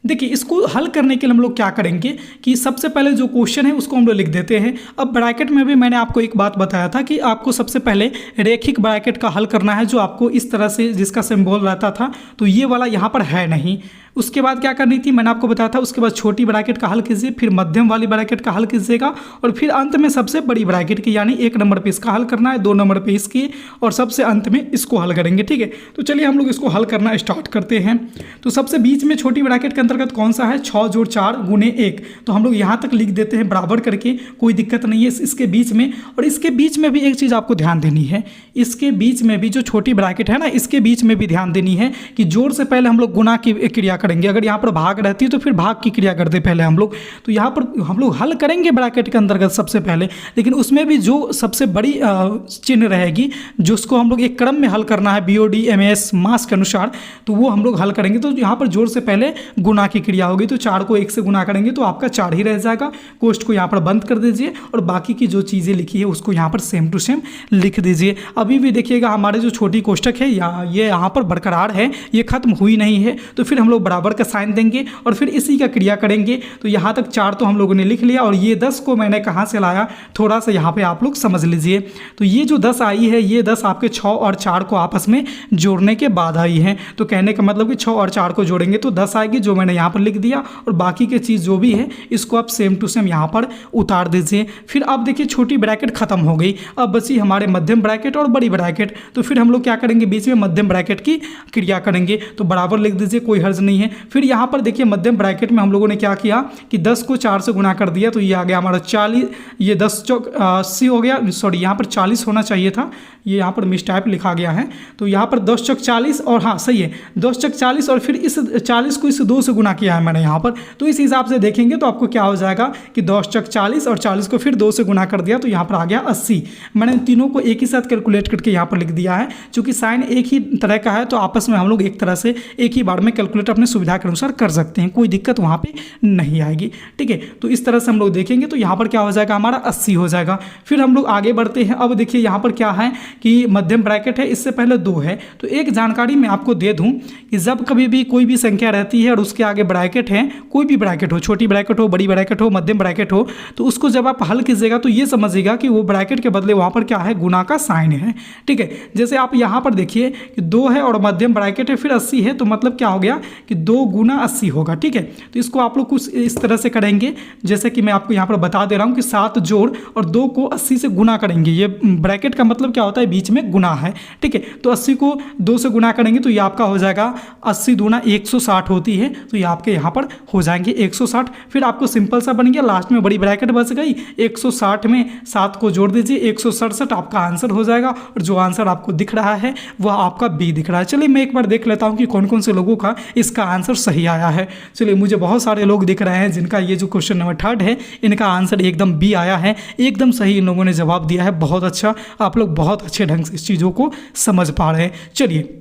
देखिए इसको हल करने के लिए हम लोग क्या करेंगे कि सबसे पहले जो क्वेश्चन है उसको हम लोग लिख देते हैं। अब ब्रैकेट में भी मैंने आपको एक बात बताया था कि आपको सबसे पहले रेखिक ब्रैकेट का हल करना है, जो आपको इस तरह से जिसका सिंबल रहता था, तो ये वाला यहाँ पर है नहीं। उसके बाद क्या करनी थी मैंने आपको बताया था, उसके बाद छोटी ब्रैकेट का हल कीजिए, फिर मध्यम वाली ब्रैकेट का हल कीजिएगा और फिर अंत में सबसे बड़ी ब्रैकेट की, यानी 1 नंबर पे इसका हल करना है, 2 नंबर पे इसकी और सबसे अंत में इसको हल करेंगे। ठीक है, तो चलिए हम लोग इसको हल करना स्टार्ट करते हैं। तो सबसे बीच में छोटी ब्रैकेट के अंतर्गत कौन सा है, 6 जोड़ 4 गुने 1, तो हम लोग यहाँ तक लिख देते हैं बराबर करके, कोई दिक्कत नहीं है इसके बीच में। और इसके बीच में भी एक चीज़ आपको ध्यान देनी है, इसके बीच में भी जो छोटी ब्रैकेट है ना, इसके बीच में भी ध्यान देनी है कि जोड़ से पहले हम लोग गुना की क्रिया करेंगे। अगर यहाँ पर भाग रहती है तो फिर भाग की क्रिया करते पहले हम लोग। तो यहाँ पर हम लोग हल करेंगे ब्रैकेट के अंतर्गत सबसे पहले, लेकिन उसमें भी जो सबसे बड़ी चिन्ह रहेगी जिसको हम लोग एक क्रम में हल करना है BOD MS मास के अनुसार, तो वो हम लोग हल करेंगे। तो यहाँ पर जोड़ से पहले गुना की क्रिया होगी, तो 4 को 1 से गुना करेंगे तो आपका 4 ही रह जाएगा। कोष्ठ को यहाँ पर बंद कर दीजिए और बाकी की जो चीज़ें लिखी है उसको यहाँ पर सेम टू सेम लिख दीजिए। अभी भी देखिएगा हमारे जो छोटी कोष्ठक है ये यहाँ पर बरकरार है, ये खत्म हुई नहीं है। तो फिर हम लोग बराबर का साइन देंगे और फिर इसी का क्रिया करेंगे। तो यहाँ तक 4 तो हम लोगों ने लिख लिया, और ये 10 को मैंने कहाँ से लाया थोड़ा सा यहाँ पे आप लोग समझ लीजिए। तो ये जो 10 आई है, ये 10 आपके 6 और 4 को आपस में जोड़ने के बाद आई है। तो कहने का मतलब कि 6 और 4 को जोड़ेंगे तो 10 आएगी, जो मैंने यहाँ पर लिख दिया, और बाकी की चीज़ जो भी है इसको आप सेम टू सेम यहाँ पर उतार दीजिए। फिर अब देखिए छोटी ब्रैकेट खत्म हो गई, अब बची हमारे मध्यम ब्रैकेट और बड़ी ब्रैकेट। तो फिर हम लोग क्या करेंगे, बीच में मध्यम ब्रैकेट की क्रिया करेंगे। तो बराबर लिख दीजिए, कोई हर्ज नहीं है। फिर यहाँ पर देखिए मध्यम ब्रैकेट में हम लोगों ने क्या किया कि 10 को 4 से गुना कर दिया, तो ये आ गया हमारा 40। ये 10 चौक 80 हो गया, सॉरी यहाँ पर 40 होना चाहिए था, ये यहाँ पर मिसटाइप लिखा गया है। तो यहाँ पर 10 चौक 40, और हाँ सही है 10 चौक 40, और फिर इस 40 को इस 2 से गुना किया है मैंने यहाँ पर। तो इस हिसाब से देखेंगे तो आपको क्या हो जाएगा कि 10 चौक 40 और 40 को फिर 2 से गुना कर दिया, तो यहाँ पर आ गया 80। मैंने तीनों को एक ही साथ कैलकुलेट करके यहाँ पर लिख दिया है। चूँकि साइन एक ही तरह का है तो आपस में हम लोग एक तरह से एक ही बार में कैलकुलेट अपनी सुविधा के अनुसार कर सकते हैं, कोई दिक्कत वहाँ पे नहीं आएगी। ठीक है, तो इस तरह से हम लोग देखेंगे तो यहाँ पर क्या हो जाएगा, हमारा 80 हो जाएगा। फिर हम लोग आगे बढ़ते हैं। अब देखिए यहाँ पर क्या है कि मध्यम ब्रैकेट है, इससे पहले 2 है। तो एक जानकारी मैं आपको दे दूँ कि जब कभी भी कोई भी संख्या रहती है और उसके आगे ब्रैकेट है, कोई भी ब्रैकेट हो, छोटी ब्रैकेट हो, बड़ी ब्रैकेट हो, मध्यम ब्रैकेट हो, तो उसको जब आप हल कीजिएगा तो ये समझिएगा कि वो ब्रैकेट के बदले वहाँ पर क्या है, गुना का साइन है। ठीक है, जैसे आप यहाँ पर देखिए कि 2 है और मध्यम ब्रैकेट है, फिर 80 है, तो मतलब क्या हो गया कि 2 गुना 80 होगा। ठीक है, तो इसको आप लोग कुछ इस तरह से करेंगे, जैसे कि मैं आपको यहाँ पर बता दे रहा हूँ कि 7 जोड़ और 2 को 80 से गुना करेंगे। ये ब्रैकेट का मतलब क्या होता है, बीच में गुना है। ठीक है, तो 80 को 2 से गुना करेंगे तो ये आपका हो जाएगा 80 दूना 160 होती है, तो ये आपके यहाँ पर हो जाएंगे 160। फिर आपको सिंपल सा बन गया, लास्ट में बड़ी ब्रैकेट बच गई, 160 में 7 को जोड़ दीजिए, 167 आपका आंसर हो जाएगा। और जो आंसर आपको दिख रहा है वह आपका बी दिख रहा है। चलिए मैं एक बार देख लेता हूँ कि कौन कौन से लोगों का इसका आंसर सही आया है। चलिए मुझे बहुत सारे लोग दिख रहे हैं जिनका ये जो क्वेश्चन नंबर 3 है इनका आंसर एकदम बी आया है, एकदम सही इन लोगों ने जवाब दिया है। बहुत अच्छा, आप लोग बहुत अच्छे ढंग से इस चीज़ों को समझ पा रहे हैं। चलिए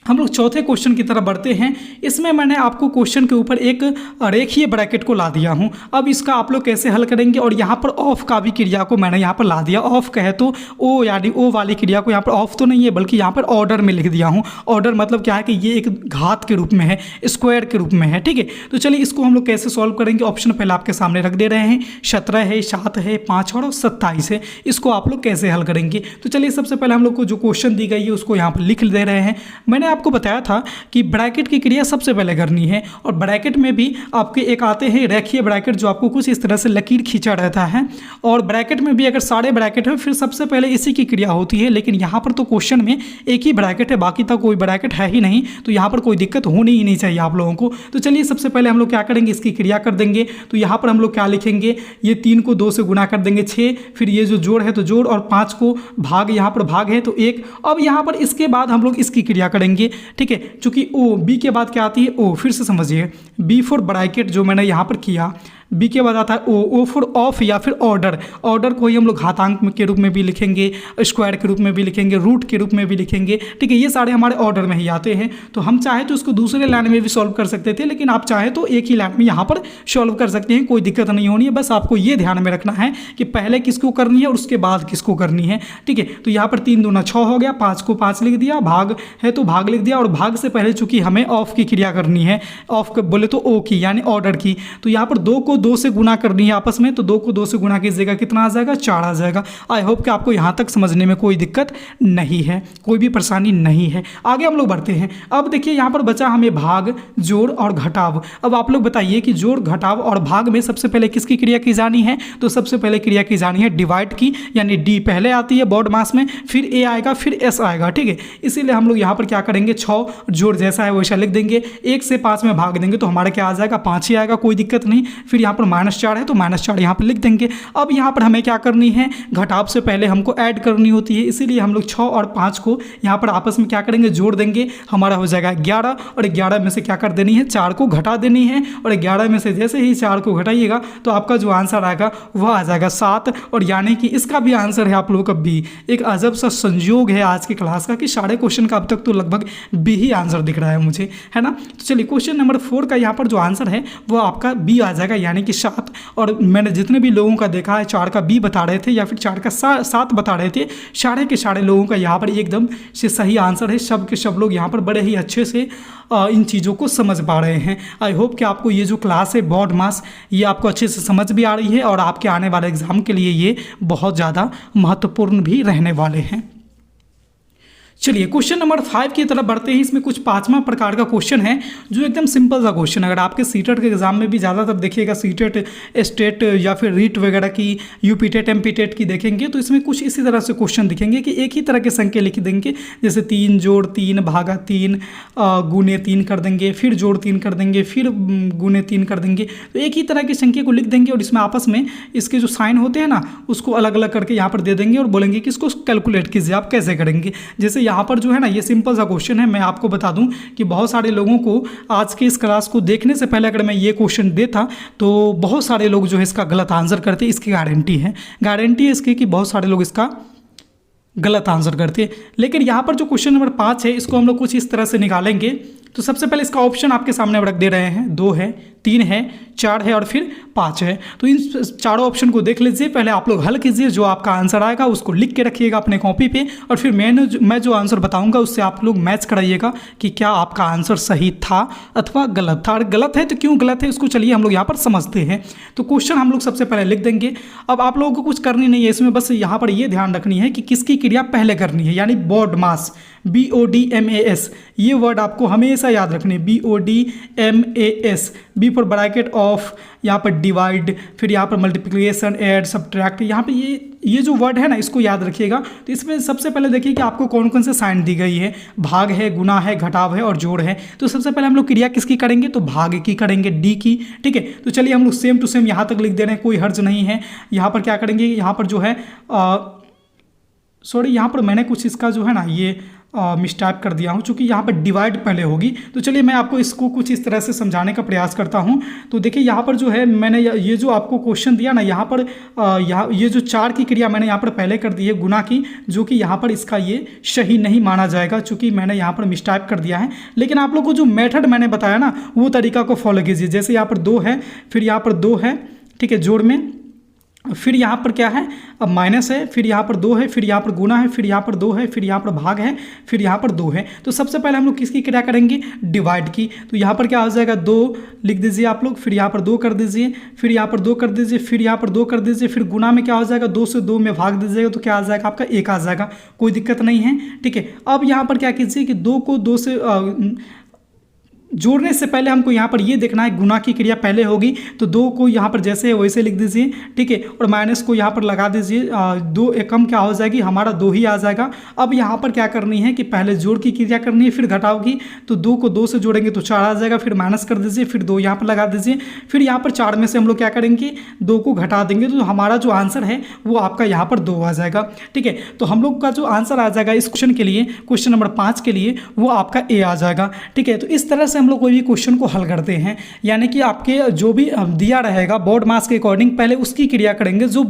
हम लोग चौथे क्वेश्चन की तरफ बढ़ते हैं। इसमें मैंने आपको क्वेश्चन के ऊपर एक रेखीय ब्रैकेट को ला दिया हूं। अब इसका आप लोग कैसे हल करेंगे, और यहाँ पर ऑफ का भी क्रिया को मैंने यहाँ पर ला दिया। ऑफ कहे तो ओ, यानी ओ वाली क्रिया को यहाँ पर ऑफ तो नहीं है बल्कि यहाँ पर ऑर्डर में लिख दिया हूँ। ऑर्डर मतलब क्या है कि ये एक घात के रूप में है, स्क्वायर के रूप में है। ठीक है, तो चलिए इसको हम लोग कैसे सॉल्व करेंगे। ऑप्शन पहले आपके सामने रख दे रहे हैं, 17 है, 7 है, 5 और 27 है। इसको आप लोग कैसे हल करेंगे। तो चलिए सबसे पहले हम लोग को जो क्वेश्चन दी गई है उसको यहाँ पर लिख दे रहे हैं। मैंने आपको बताया था कि ब्रैकेट की क्रिया सबसे पहले करनी है, और ब्रैकेट में भी आपके एक आते हैं रेखीय ब्रैकेट जो आपको कुछ इस तरह से लकीर खींचा रहता है, और ब्रैकेट में भी अगर सारे ब्रैकेट हैं फिर सबसे पहले इसी की क्रिया होती है। लेकिन यहाँ पर तो क्वेश्चन में एक ही ब्रैकेट है, बाकी तक कोई ब्रैकेट है ही नहीं, तो यहाँ पर कोई दिक्कत होनी ही नहीं चाहिए आप लोगों को। तो चलिए सबसे पहले हम लोग क्या करेंगे, इसकी क्रिया कर देंगे। तो यहाँ पर हम लोग क्या लिखेंगे, ये 3 को 2 से गुना कर देंगे 6, फिर ये जो जोड़ है तो जोड़, और 5 को भाग, यहाँ पर भाग है तो 1। अब यहाँ पर इसके बाद हम लोग इसकी क्रिया करेंगे। ठीक है, चूंकि ओ, बी के बाद क्या आती है ओ, फिर से समझिए, बी फॉर ब्रैकेट जो मैंने यहाँ पर किया, बी के बाद आता है ओ फॉर ऑफ या फिर ऑर्डर। ऑर्डर को ही हम लोग घातांक के रूप में भी लिखेंगे, स्क्वायर के रूप में भी लिखेंगे, रूट के रूप में भी लिखेंगे। ठीक है, ये सारे हमारे ऑर्डर में ही आते हैं। तो हम चाहे तो इसको दूसरे लाइन में भी सॉल्व कर सकते थे, लेकिन आप चाहे तो एक ही लाइन में यहाँ पर सॉल्व कर सकते हैं, कोई दिक्कत नहीं होनी है। बस आपको ये ध्यान में रखना है कि पहले किसको करनी है और उसके बाद किसको करनी है। ठीक है, तो यहाँ पर 3 दूना 6 हो गया, 5 को 5 लिख दिया, भाग है तो भाग लिख दिया, और भाग से पहले चूंकि हमें ऑफ की क्रिया करनी है, ऑफ बोले तो ओ की यानी ऑर्डर की, तो यहाँ पर 2 को 2 से गुना करनी है आपस में, तो 2 को 2 से गुना कीजिएगा, कितना आ जाएगा, 4 आ जाएगा। आई होप कि आपको यहाँ तक समझने में कोई दिक्कत नहीं है, कोई भी परेशानी नहीं है। आगे हम लोग बढ़ते हैं। अब देखिए यहाँ पर बचा हमें भाग, जोड़ और घटाव। अब आप लोग बताइए कि जोड़, घटाव और भाग में सबसे पहले किसकी क्रिया की जानी है। तो सबसे पहले क्रिया की जानी है डिवाइड की, यानी डी पहले आती है बॉड मास में, फिर ए आएगा, फिर एस आएगा। ठीक है, इसीलिए हम लोग यहाँ पर क्या करेंगे, 6 जोड़ जैसा है वैसा लिख देंगे, 1 से 5 में भाग देंगे तो हमारा क्या आ जाएगा, 5 ही आएगा, कोई दिक्कत नहीं। फिर यहाँ यहाँ पर -4 है तो -4 यहाँ पर लिख देंगे। अब यहाँ पर हमें क्या करनी है, घटाव से पहले हमको ऐड करनी होती है, इसीलिए हम लोग 6 और 5 को यहाँ पर आपस में क्या करेंगे, जोड़ देंगे। हमारा हो जाएगा 11 और 11 में से क्या कर देनी है, 4 को घटा देनी है और 11 में से जैसे ही 4 को घटाइएगा तो आपका जो आंसर आएगा वह आ जाएगा 7। और यानी कि इसका भी आंसर है आप लोगों का बी। एक अजब सा संयोग है आज की क्लास का कि सारे क्वेश्चन का अब तक तो लगभग बी ही आंसर दिख रहा है मुझे, है ना। तो चलिए क्वेश्चन नंबर 4 का यहाँ पर जो आंसर है वो आपका बी आ जाएगा, यानी कि 7। और मैंने जितने भी लोगों का देखा है 4 का बी बता रहे थे या फिर 4 का 7 बता रहे थे, सारे के सारे लोगों का यहाँ पर एकदम से सही आंसर है। सब के सब लोग यहाँ पर बड़े ही अच्छे से इन चीज़ों को समझ पा रहे हैं। आई होप कि आपको ये जो क्लास है बोर्ड मास ये आपको अच्छे से समझ भी आ रही है और आपके आने वाले एग्ज़ाम के लिए ये बहुत ज़्यादा महत्वपूर्ण भी रहने वाले हैं। चलिए क्वेश्चन नंबर 5 की तरफ बढ़ते हैं। इसमें कुछ 5वां प्रकार का क्वेश्चन है जो एकदम सिंपल सा क्वेश्चन है। अगर आपके सीटेट के एग्जाम में भी ज़्यादातर देखिएगा, सीटेट, स्टेट या फिर रीट वगैरह की, यूपी टेट, एमपी टेट की देखेंगे तो इसमें कुछ इसी तरह से क्वेश्चन दिखेंगे कि एक ही तरह के संख्या लिख देंगे, जैसे 3 जोड़ 3 भागा 3 गुने 3 कर देंगे, फिर जोड़ 3 कर देंगे, फिर गुने 3 कर देंगे। तो एक ही तरह की संख्या को लिख देंगे और इसमें आपस में इसके जो साइन होते हैं ना उसको अलग अलग करके यहाँ पर दे देंगे और बोलेंगे कि इसको कैलकुलेट कीजिए। आप कैसे करेंगे, जैसे यहाँ पर जो है ना ये सिंपल सा क्वेश्चन है। मैं आपको बता दूं कि बहुत सारे लोगों को आज के इस क्लास को देखने से पहले अगर मैं ये क्वेश्चन देता तो बहुत सारे लोग जो है इसका गलत आंसर करते, इसकी गारंटी है इसकी कि बहुत सारे लोग इसका गलत आंसर करते हैं। लेकिन यहाँ पर जो क्वेश्चन नंबर 5 है इसको हम लोग कुछ इस तरह से निकालेंगे। तो सबसे पहले इसका ऑप्शन आपके सामने रख दे रहे हैं, 2 है, 3 है, 4 है और फिर 5 है। तो इन चारों ऑप्शन को देख लीजिए, पहले आप लोग हल कीजिए, जो आपका आंसर आएगा उसको लिख के रखिएगा अपने कॉपी पे और फिर मैं जो आंसर बताऊंगा उससे आप लोग मैच कराइएगा कि क्या आपका आंसर सही था अथवा गलत था। अगर गलत है तो क्यों गलत है उसको चलिए हम लोग यहाँ पर समझते हैं। तो क्वेश्चन हम लोग सबसे पहले लिख देंगे। अब आप लोगों को कुछ करनी नहीं है इसमें, बस यहाँ पर ये ध्यान रखनी है कि किसकी क्रिया पहले करनी है, यानी बोर्ड मास, BODMAS, ये वर्ड आपको हमेशा याद रखनी है, BODMAS, B for bracket of, यहाँ पर डिवाइड, फिर यहाँ पर मल्टीप्लिकेशन, ऐड, सब्ट्रैक्ट, यहाँ पे ये जो वर्ड है ना इसको याद रखिएगा। तो इसमें सबसे पहले देखिए कि आपको कौन कौन से साइन दी गई है, भाग है, गुना है, घटाव है और जोड़ है। तो सबसे पहले हम लोग क्रिया किसकी करेंगे, तो भाग की करेंगे, डी की, ठीक है। तो चलिए हम लोग सेम टू सेम यहाँ तक लिख दे रहे हैं, कोई हर्ज नहीं है। यहाँ पर क्या करेंगे, यहाँ पर जो है यहाँ पर मैंने कुछ इसका जो है ना ये मिसटाइप कर दिया हूँ, चूँकि यहाँ पर डिवाइड पहले होगी। तो चलिए मैं आपको इसको कुछ इस तरह से समझाने का प्रयास करता हूँ। तो देखिए यहाँ पर जो है मैंने ये जो आपको क्वेश्चन दिया ना, यहाँ पर ये जो 4 की क्रिया मैंने यहाँ पर पहले कर दी है गुना की, जो कि यहाँ पर इसका ये सही नहीं माना जाएगा चूँकि मैंने यहाँ पर मिसटाइप कर दिया है। लेकिन आप लोग को जो मेथड मैंने बताया ना वो तरीका को फॉलो कीजिए। जैसे यहाँ पर 2 है, फिर यहाँ पर 2 है, ठीक है, जोड़ में, फिर यहाँ पर क्या है, अब माइनस है, फिर यहाँ पर 2 है, फिर यहाँ पर गुना है, फिर यहाँ पर 2 है, फिर यहाँ पर भाग है, फिर यहाँ पर 2 है। तो सबसे पहले हम लोग किसकी क्रिया करेंगे, डिवाइड की। तो यहाँ पर क्या हो जाएगा, 2 लिख दीजिए आप लोग, फिर यहाँ पर 2 कर दीजिए, फिर यहाँ पर 2 कर दीजिए, फिर यहाँ पर 2 कर दीजिए, फिर गुना में क्या हो जाएगा, 2 से 2 में भाग दीजिएगा तो क्या आ जाएगा आपका 1 आ जाएगा, कोई दिक्कत नहीं है, ठीक है। अब यहाँ पर क्या कीजिए कि 2 को 2 से जोड़ने से पहले हमको यहाँ पर ये देखना है गुना की क्रिया पहले होगी, तो 2 को यहाँ पर जैसे है वैसे लिख दीजिए, ठीक है, और माइनस को यहाँ पर लगा दीजिए, 2 एकम क्या हो जाएगी, हमारा 2 ही आ जाएगा। अब यहाँ पर क्या करनी है कि पहले जोड़ की क्रिया करनी है, फिर घटाव की। तो 2 को 2 से जोड़ेंगे तो 4 आ जाएगा, फिर माइनस कर दीजिए, फिर 2 यहाँ पर लगा दीजिए, फिर यहाँ पर 4 में से हम लोग क्या करेंगे, 2 को घटा देंगे, तो हमारा जो आंसर है वो आपका यहाँ पर 2 आ जाएगा, ठीक है। तो हम लोग का जो आंसर आ जाएगा इस क्वेश्चन के लिए, क्वेश्चन नंबर 5 के लिए, वो आपका ए आ जाएगा, ठीक है। तो इस तरह से हम लोग कोई भी क्वेश्चन को हल करते हैं, यानी कि आपके जो भी दिया रहेगा बोर्ड मास के अकॉर्डिंग पहले उसकी क्रिया करेंगे जो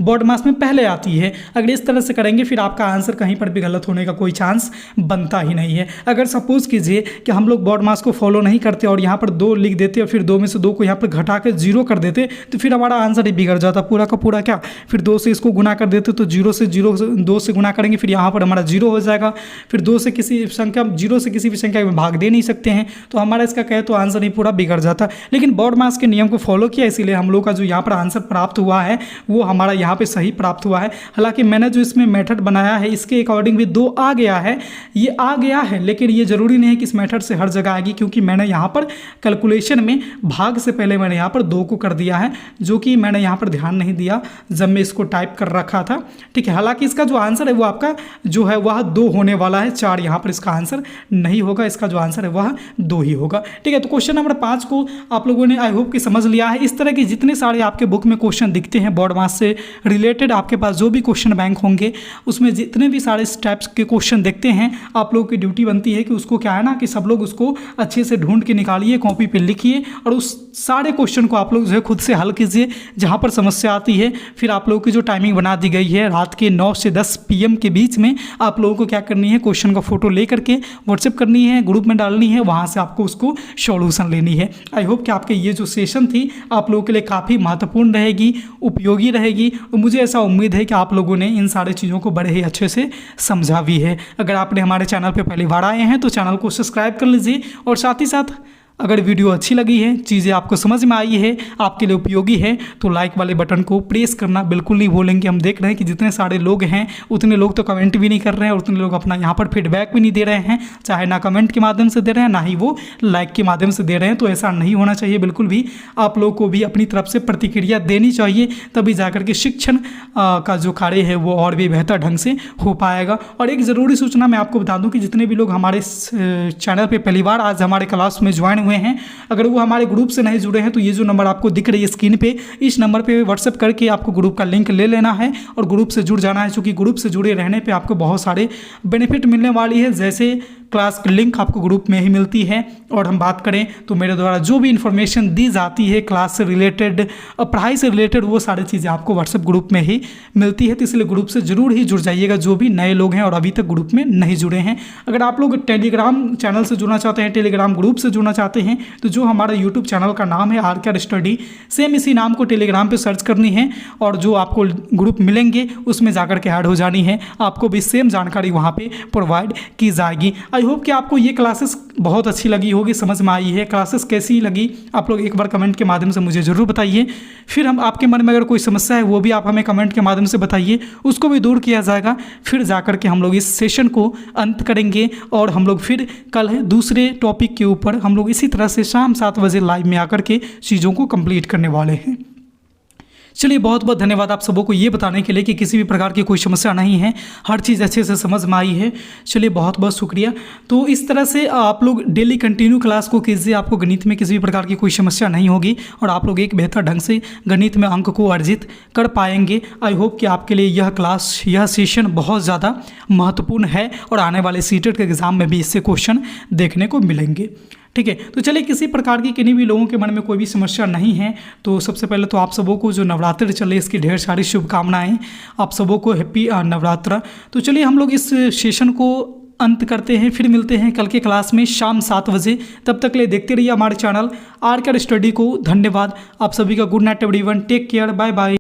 बोर्ड मास में पहले आती है। अगर इस तरह से करेंगे फिर आपका आंसर कहीं पर भी गलत होने का कोई चांस बनता ही नहीं है। अगर सपोज कीजिए कि हम लोग बोर्ड मास को फॉलो नहीं करते और यहाँ पर 2 लिख देते और फिर 2 में से 2 को यहाँ पर घटा के 0 कर देते तो फिर हमारा आंसर ही बिगड़ जाता पूरा का पूरा। क्या फिर 2 से इसको गुना कर देते तो 2 से गुना करेंगे, फिर यहाँ पर हमारा 0 हो जाएगा। फिर 2 से किसी संख्या 0 से किसी भी संख्या में भाग दे नहीं सकते हैं, तो हमारा इसका कहे तो आंसर ही पूरा बिगड़ जाता। लेकिन बोर्ड मास के नियम को फॉलो किया, इसीलिए हम लोग का जो यहाँ पर आंसर प्राप्त हुआ है वो हमारा यहाँ पे सही प्राप्त हुआ है। हालांकि मैंने जो इसमें मेथड बनाया है इसके अकॉर्डिंग भी 2 आ गया है, ये आ गया है, लेकिन ये जरूरी नहीं है कि इस मेथड से हर जगह आएगी, क्योंकि मैंने यहाँ पर कैलकुलेशन में भाग से पहले मैंने यहाँ पर 2 को कर दिया है, जो कि मैंने यहाँ पर ध्यान नहीं दिया जब मैं इसको टाइप कर रखा था, ठीक है। हालांकि इसका जो आंसर है वो आपका जो है वह 2 होने वाला है, 4 यहाँ पर इसका आंसर नहीं होगा, इसका जो आंसर है वह 2 ही ही होगा। ठीक है, तो क्वेश्चन नंबर 5 को आप लोगों ने आई होप कि समझ लिया है। इस तरह के जितने सारे आपके बुक में क्वेश्चन दिखते हैं बोर्ड मास से रिलेटेड, आपके पास जो भी क्वेश्चन बैंक होंगे उसमें जितने भी सारे टाइप्स के क्वेश्चन देखते हैं, आप लोगों की ड्यूटी बनती है कि उसको क्या है ना कि सब लोग उसको अच्छे से ढूंढ के निकालिए, कॉपी पे लिखिए और उस सारे क्वेश्चन को आप लोग जो है खुद से हल कीजिए। जहाँ पर समस्या आती है फिर आप लोगों की जो टाइमिंग बना दी गई है रात के 9 से 10 PM के बीच में आप लोगों को क्या करनी है, क्वेश्चन का फोटो ले करके व्हाट्सएप करनी है, ग्रुप में डालनी है, वहाँ से आपको उसको सॉल्यूशन लेनी है। आई होप कि आपके ये जो सेशन थी आप लोगों के लिए काफ़ी महत्वपूर्ण रहेगी, उपयोगी रहेगी और मुझे ऐसा उम्मीद है कि आप लोगों ने इन सारे चीज़ों को बड़े ही अच्छे से समझा भी है। अगर आपने हमारे चैनल पर पहली बार आए हैं तो चैनल को सब्सक्राइब कर लीजिए और साथ ही साथ अगर वीडियो अच्छी लगी है, चीज़ें आपको समझ में आई है, आपके लिए उपयोगी है तो लाइक वाले बटन को प्रेस करना बिल्कुल नहीं भूलेंगे। हम देख रहे हैं कि जितने सारे लोग हैं उतने लोग तो कमेंट भी नहीं कर रहे हैं और उतने लोग अपना यहाँ पर फीडबैक भी नहीं दे रहे हैं, चाहे ना कमेंट के माध्यम से दे रहे हैं ना ही वो लाइक के माध्यम से दे रहे हैं। तो ऐसा नहीं होना चाहिए बिल्कुल भी। आप लोग को भी अपनी तरफ से प्रतिक्रिया देनी चाहिए, तभी जाकर के शिक्षण का जो कार्य है वो और भी बेहतर ढंग से हो पाएगा। और एक ज़रूरी सूचना मैं आपको बता दूँ कि जितने भी लोग हमारे चैनल पर पहली बार आज हमारे क्लास में ज्वाइन हुए हैं, अगर वो हमारे ग्रुप से नहीं जुड़े हैं तो ये जो नंबर आपको दिख रही है स्क्रीन पे, इस नंबर पे व्हाट्सएप करके आपको ग्रुप का लिंक ले लेना है और ग्रुप से जुड़ जाना है। क्योंकि ग्रुप से जुड़े रहने पे आपको बहुत सारे बेनिफिट मिलने वाली है, जैसे क्लास की लिंक आपको ग्रुप में ही मिलती है। और हम बात करें तो मेरे द्वारा जो भी इन्फॉर्मेशन दी जाती है क्लास से रिलेटेड और पढ़ाई से रिलेटेड, वो सारी चीज़ें आपको व्हाट्सएप ग्रुप में ही मिलती है। तो इसलिए ग्रुप से ज़रूर ही जुड़ जाइएगा जो भी नए लोग हैं और अभी तक ग्रुप में नहीं जुड़े हैं। अगर आप लोग टेलीग्राम चैनल से जुड़ना चाहते हैं, टेलीग्राम ग्रुप से जुड़ना चाहते हैं, तो जो हमारा यूट्यूब चैनल का नाम है RKR स्टडी, सेम इसी नाम को टेलीग्राम पर सर्च करनी है और जो आपको ग्रुप मिलेंगे उसमें जाकर के ऐड हो जानी है। आपको भी सेम जानकारी वहाँ पर प्रोवाइड की जाएगी। आई होप कि आपको ये क्लासेस बहुत अच्छी लगी होगी, समझ में आई है। क्लासेस कैसी लगी आप लोग एक बार कमेंट के माध्यम से मुझे ज़रूर बताइए। फिर हम आपके मन में अगर कोई समस्या है वो भी आप हमें कमेंट के माध्यम से बताइए, उसको भी दूर किया जाएगा। फिर जाकर के हम लोग इस सेशन को अंत करेंगे और हम लोग फिर कल दूसरे टॉपिक के ऊपर हम लोग इसी तरह से शाम 7 बजे लाइव में आकर के चीज़ों को कंप्लीट करने वाले हैं। चलिए, बहुत बहुत धन्यवाद आप सबों को ये बताने के लिए कि किसी भी प्रकार की कोई समस्या नहीं है, हर चीज़ अच्छे से समझ में आई है। चलिए, बहुत बहुत शुक्रिया। तो इस तरह से आप लोग डेली कंटिन्यू क्लास को कीजिए, आपको गणित में किसी भी प्रकार की कोई समस्या नहीं होगी और आप लोग एक बेहतर ढंग से गणित में अंक को अर्जित कर पाएंगे। आई होप कि आपके लिए यह क्लास, यह सेशन बहुत ज़्यादा महत्वपूर्ण है और आने वाले सीटेट के एग्ज़ाम में भी इससे क्वेश्चन देखने को मिलेंगे। ठीक है, तो चलिए, किसी प्रकार की किन्हीं भी लोगों के मन में कोई भी समस्या नहीं है तो सबसे पहले तो आप सबों को जो नवरात्रि चले इसकी ढेर सारी शुभकामनाएं, आप सबों को हैप्पी नवरात्र। तो चलिए, हम लोग इस सेशन को अंत करते हैं, फिर मिलते हैं कल के क्लास में शाम 7 बजे। तब तक ले देखते रहिए हमारे चैनल RKR स्टडी को। धन्यवाद आप सभी का। Good night everyone, take care, bye bye.